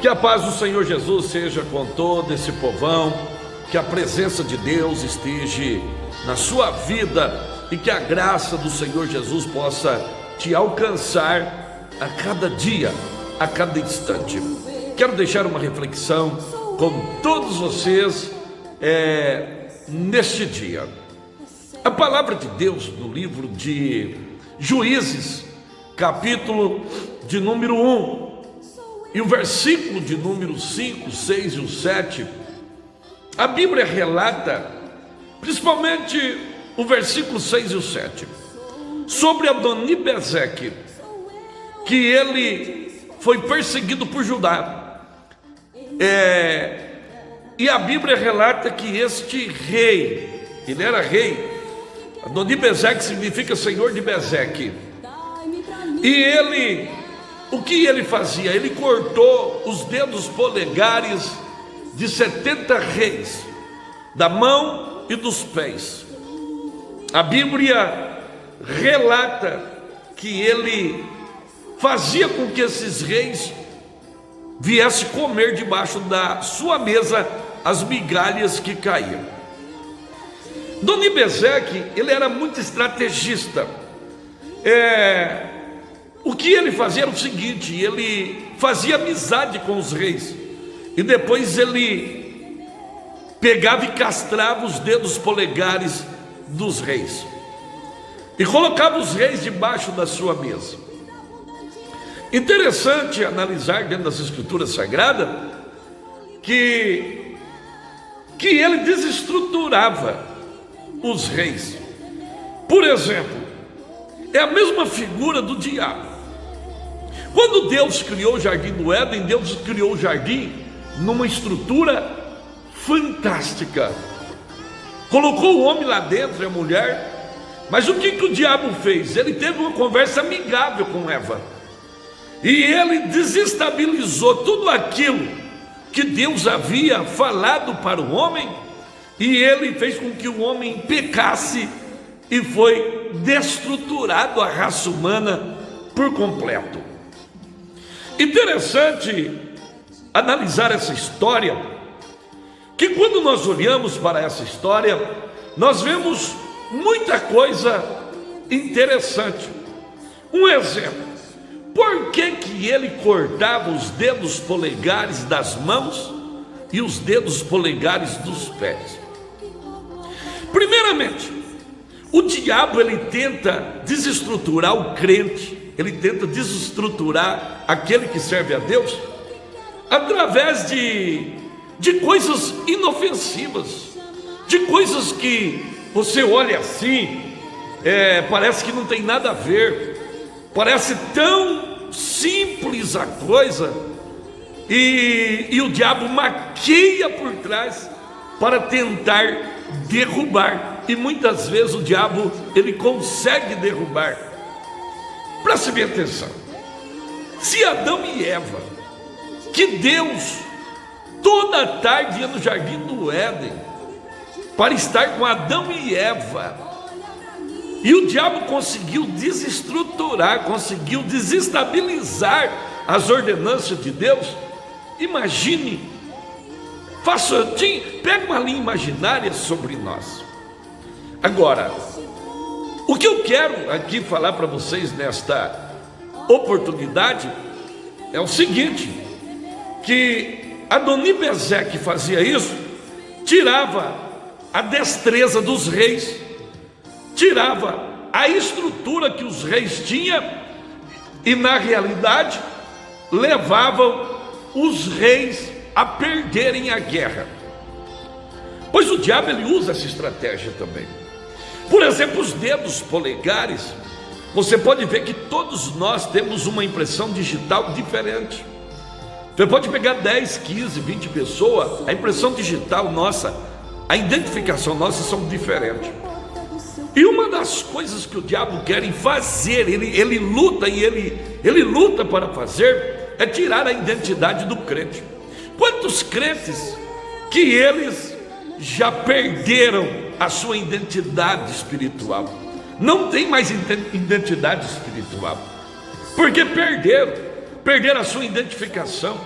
Que a paz do Senhor Jesus seja com todo esse povão, que a presença de Deus esteja na sua vida e que a graça do Senhor Jesus possa te alcançar a cada dia, a cada instante. Quero deixar uma reflexão com todos vocês neste dia. A palavra de Deus no livro de Juízes, capítulo de número 1, e o versículo de número 5, 6 e o 7, a Bíblia relata, principalmente o versículo 6 e o 7, sobre Adoni-Bezeque, que ele foi perseguido por Judá. E a Bíblia relata que este rei, ele era rei, Adoni-Bezeque significa Senhor de Bezeque, e ele, o que ele fazia? Ele cortou os dedos polegares de 70 reis, da mão e dos pés. A Bíblia relata que ele fazia com que esses reis viessem comer debaixo da sua mesa as migalhas que caíam. Adoni-Bezeque, ele era muito estrategista. O que ele fazia era o seguinte: ele fazia amizade com os reis, e depois ele pegava e castrava os dedos polegares dos reis, e colocava os reis debaixo da sua mesa. Interessante analisar dentro das Escrituras Sagradas que ele desestruturava os reis. Por exemplo, é a mesma figura do diabo. Quando Deus criou o jardim do Éden, Deus criou o jardim numa estrutura fantástica. Colocou o homem lá dentro e a mulher. Mas o que o diabo fez? Ele teve uma conversa amigável com Eva, e ele desestabilizou tudo aquilo que Deus havia falado para o homem, e ele fez com que o homem pecasse, e foi destruturado a raça humana por completo. Interessante analisar essa história, que quando nós olhamos para essa história, nós vemos muita coisa interessante. Um exemplo: por que ele cortava os dedos polegares das mãos e os dedos polegares dos pés? Primeiramente, o diabo, ele tenta desestruturar o crente, ele tenta desestruturar aquele que serve a Deus através de coisas inofensivas, de coisas que você olha assim, parece que não tem nada a ver, parece tão simples a coisa, e o diabo maqueia por trás para tentar derrubar, e muitas vezes o diabo, ele consegue derrubar. Preste bem atenção: se Adão e Eva, que Deus toda a tarde ia no jardim do Éden para estar com Adão e Eva, e o diabo conseguiu desestruturar, conseguiu desestabilizar as ordenanças de Deus. Imagine, pega uma linha imaginária sobre nós. Agora, o que eu quero aqui falar para vocês nesta oportunidade é o seguinte: que Adoni-Bezeque fazia isso, tirava a destreza dos reis, tirava a estrutura que os reis tinham, e na realidade levavam os reis a perderem a guerra. Pois o diabo, ele usa essa estratégia também. Por exemplo, os dedos polegares, você pode ver que todos nós temos uma impressão digital diferente. Você pode pegar 10, 15, 20 pessoas, a impressão digital nossa, a identificação nossa são diferentes. E uma das coisas que o diabo quer fazer, ele luta e ele luta para fazer, é tirar a identidade do crente. Quantos crentes que eles já perderam a sua identidade espiritual, não tem mais identidade espiritual, porque perderam a sua identificação.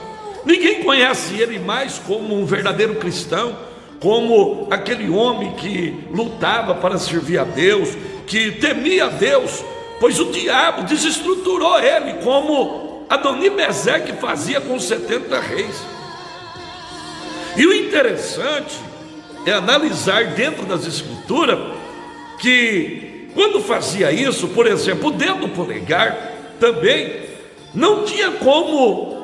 Ninguém conhece ele mais como um verdadeiro cristão, como aquele homem que lutava para servir a Deus, que temia a Deus, pois o diabo desestruturou ele, como Adoni-Bezeque fazia com 70 reis. E o interessante é analisar dentro das escrituras que quando fazia isso, por exemplo, o dedo polegar também não tinha como,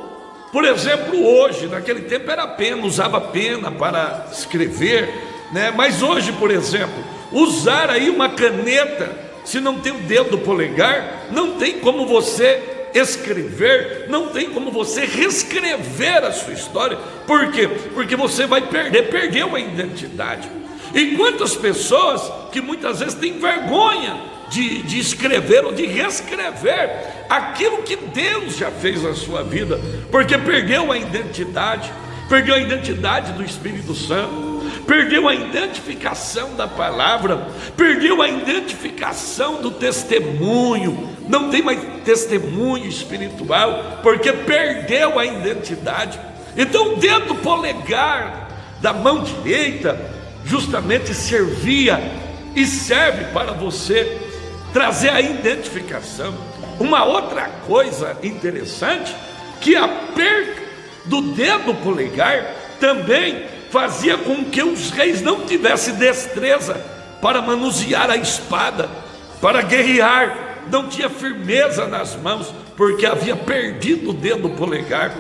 por exemplo, hoje, naquele tempo era pena, usava pena para escrever, né? Mas hoje, por exemplo, usar aí uma caneta, se não tem o dedo polegar, não tem como você escrever, não tem como você reescrever a sua história. Por quê? Porque você vai perdeu a identidade. E quantas pessoas que muitas vezes têm vergonha de escrever ou de reescrever aquilo que Deus já fez na sua vida, porque perdeu a identidade do Espírito Santo, perdeu a identificação da palavra, perdeu a identificação do testemunho, não tem mais testemunho espiritual, porque perdeu a identidade. Então o dedo polegar da mão direita justamente servia e serve para você trazer a identificação. Uma outra coisa interessante, que a perda do dedo polegar também fazia com que os reis não tivessem destreza para manusear a espada, para guerrear, não tinha firmeza nas mãos, porque havia perdido o dedo polegar.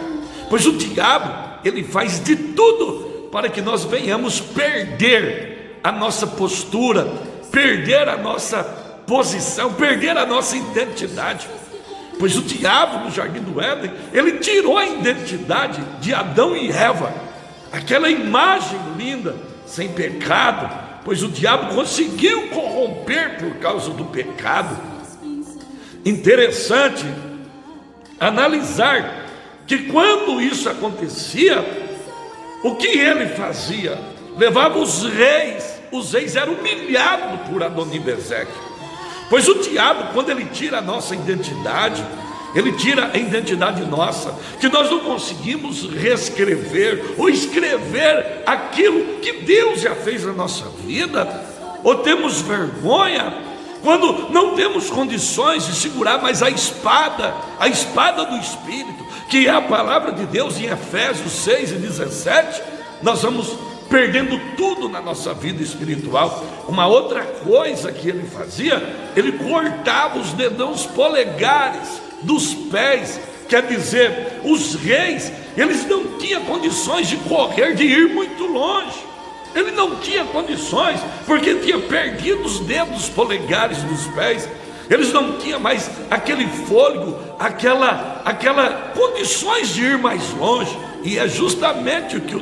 Pois o diabo, ele faz de tudo para que nós venhamos perder a nossa postura, perder a nossa posição, perder a nossa identidade. Pois o diabo no jardim do Éden, ele tirou a identidade de Adão e Eva, aquela imagem linda, sem pecado, pois o diabo conseguiu corromper por causa do pecado. Interessante analisar que quando isso acontecia, o que ele fazia? Levava os reis eram humilhados por Adoni-Bezeque. Pois o diabo, quando ele tira a nossa identidade, ele tira a identidade nossa, que nós não conseguimos reescrever ou escrever aquilo que Deus já fez na nossa vida, ou temos vergonha, quando não temos condições de segurar mais a espada do Espírito, que é a palavra de Deus em Efésios 6:17, nós vamos perdendo tudo na nossa vida espiritual. Uma outra coisa que ele fazia, ele cortava os dedões polegares dos pés, quer dizer, os reis, eles não tinham condições de correr, de ir muito longe, ele não tinha condições, porque tinha perdido os dedos polegares dos pés, eles não tinham mais aquele fôlego, aquela condições de ir mais longe. E é justamente o que o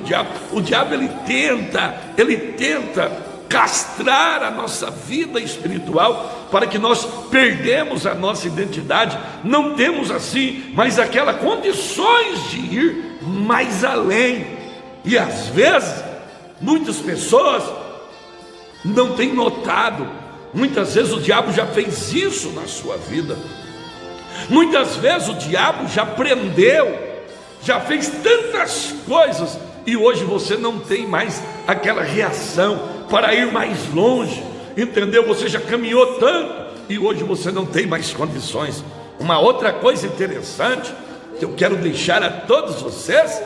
diabo ele tenta castrar a nossa vida espiritual, para que nós perdemos a nossa identidade, não temos assim mais aquelas condições de ir mais além. E às vezes muitas pessoas não têm notado, muitas vezes o diabo já fez isso na sua vida, muitas vezes o diabo já prendeu, já fez tantas coisas, e hoje você não tem mais aquela reação para ir mais longe, entendeu? Você já caminhou tanto e hoje você não tem mais condições. Uma outra coisa interessante que eu quero deixar a todos vocês,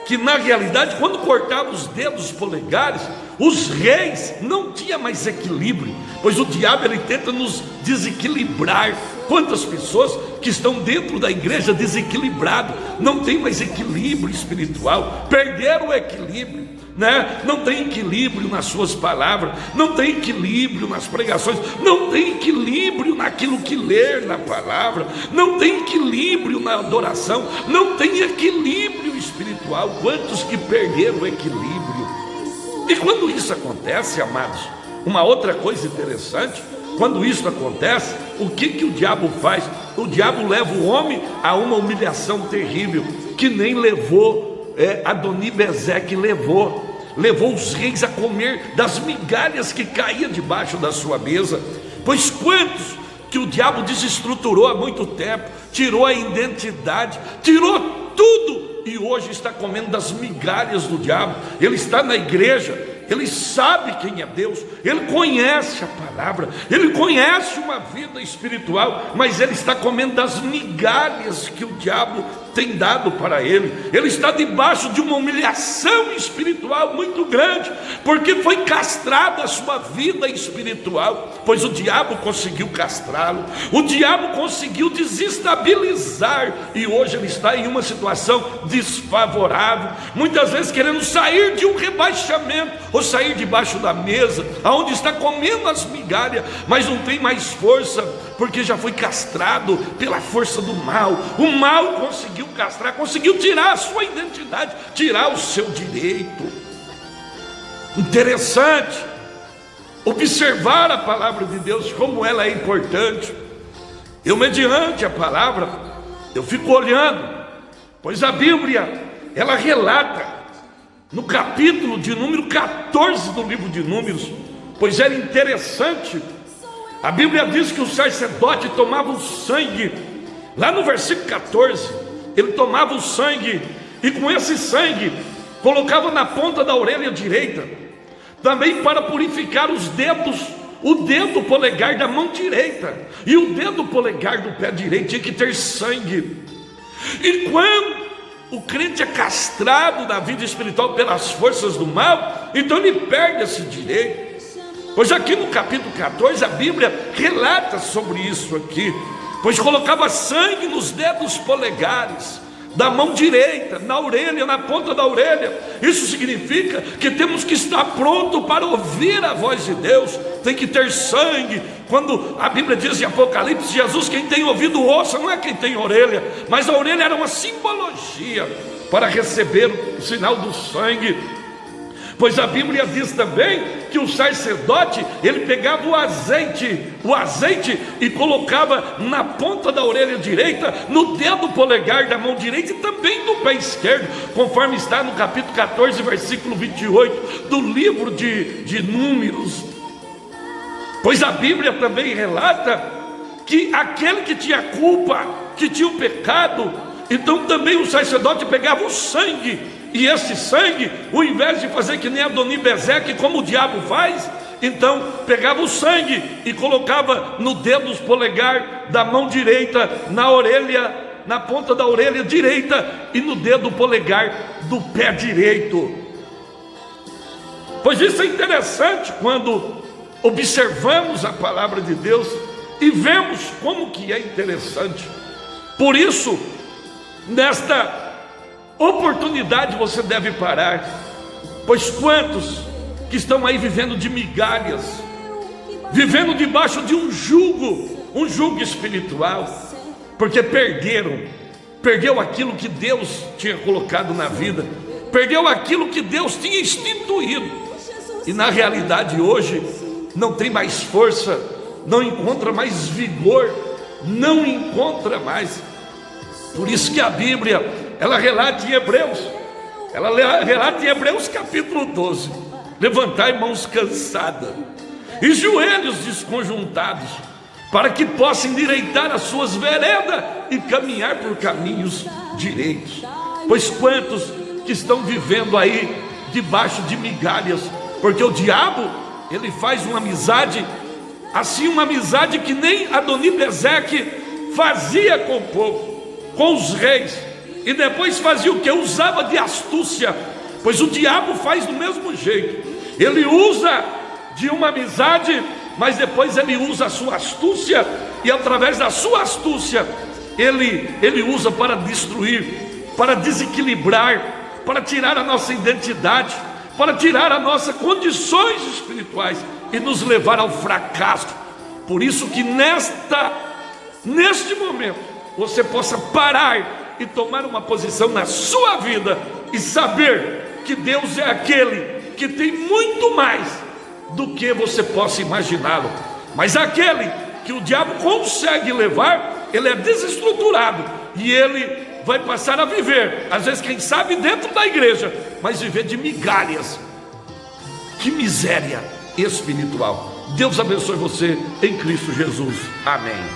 que na realidade, quando cortava os dedos polegares, os reis não tinham mais equilíbrio, pois o diabo ele tenta nos desequilibrar. Quantas pessoas que estão dentro da igreja desequilibrado, não tem mais equilíbrio espiritual, perderam o equilíbrio, né? Não tem equilíbrio nas suas palavras, não tem equilíbrio nas pregações, não tem equilíbrio naquilo que ler na palavra, não tem equilíbrio na adoração, não tem equilíbrio espiritual. Quantos que perderam o equilíbrio? E quando isso acontece, amados, uma outra coisa interessante, quando isso acontece, o que o diabo faz? O diabo leva o homem a uma humilhação terrível, que nem levou Adoni-Bezeque levou os reis a comer das migalhas que caíam debaixo da sua mesa. Pois quantos que o diabo desestruturou há muito tempo, tirou a identidade, tirou tudo, e hoje está comendo das migalhas do diabo. Ele está na igreja, ele sabe quem é Deus, ele conhece a palavra, ele conhece uma vida espiritual, mas ele está comendo das migalhas que o diabo tem dado para ele. Ele está debaixo de uma humilhação espiritual muito grande, porque foi castrada a sua vida espiritual, pois o diabo conseguiu castrá-lo, o diabo conseguiu desestabilizar, e hoje ele está em uma situação desfavorável, muitas vezes querendo sair de um rebaixamento, ou sair debaixo da mesa, aonde está comendo as migalhas, mas não tem mais força, porque já foi castrado pela força do mal. O mal conseguiu castrar, conseguiu tirar a sua identidade, tirar o seu direito. Interessante observar a palavra de Deus, como ela é importante. Eu, mediante a palavra, eu fico olhando, pois a Bíblia, ela relata no capítulo de número 14 do livro de Números, pois era interessante. A Bíblia diz que o sacerdote tomava o sangue, lá no versículo 14, ele tomava o sangue, e com esse sangue, colocava na ponta da orelha direita, também para purificar os dedos, o dedo polegar da mão direita, e o dedo polegar do pé direito tinha que ter sangue. E quando o crente é castrado na vida espiritual pelas forças do mal, então ele perde esse direito. Pois aqui no capítulo 14 a Bíblia relata sobre isso aqui, pois colocava sangue nos dedos polegares da mão direita, na orelha, na ponta da orelha. Isso significa que temos que estar pronto para ouvir a voz de Deus, tem que ter sangue. Quando a Bíblia diz em Apocalipse, Jesus, quem tem ouvido ouça, não é quem tem orelha, mas a orelha era uma simbologia para receber o sinal do sangue. Pois a Bíblia diz também que o sacerdote, ele pegava o azeite e colocava na ponta da orelha direita, no dedo polegar da mão direita e também no pé esquerdo, conforme está no capítulo 14, versículo 28 do livro de Números. Pois a Bíblia também relata que aquele que tinha culpa, que tinha o pecado, então também o sacerdote pegava o sangue, e esse sangue, ao invés de fazer que nem Adonibezeque, como o diabo faz, então pegava o sangue e colocava no dedo polegar da mão direita, na orelha, na ponta da orelha direita e no dedo polegar do pé direito. Pois isso é interessante quando observamos a palavra de Deus e vemos como que é interessante. Por isso, nesta oportunidade você deve parar, pois quantos que estão aí vivendo de migalhas, vivendo debaixo de um jugo espiritual, porque perdeu aquilo que Deus tinha colocado na vida, perdeu aquilo que Deus tinha instituído, e na realidade hoje não tem mais força, não encontra mais vigor, não encontra mais. Por isso que a Bíblia, ela relata em Hebreus capítulo 12, levantai mãos cansadas e joelhos desconjuntados, para que possam endireitar as suas veredas e caminhar por caminhos direitos. Pois quantos que estão vivendo aí debaixo de migalhas, porque o diabo, ele faz uma amizade, assim uma amizade que nem Adonibezeque fazia com o povo, com os reis, e depois fazia o que? Usava de astúcia, pois o diabo faz do mesmo jeito, ele usa de uma amizade, mas depois ele usa a sua astúcia, e através da sua astúcia, ele usa para destruir, para desequilibrar, para tirar a nossa identidade, para tirar as nossas condições espirituais, e nos levar ao fracasso. Por isso que neste momento, você possa parar e tomar uma posição na sua vida e saber que Deus é aquele que tem muito mais do que você possa imaginá-lo, mas aquele que o diabo consegue levar, ele é desestruturado e ele vai passar a viver, às vezes quem sabe dentro da igreja, mas viver de migalhas. Que miséria espiritual. Deus abençoe você em Cristo Jesus. Amém.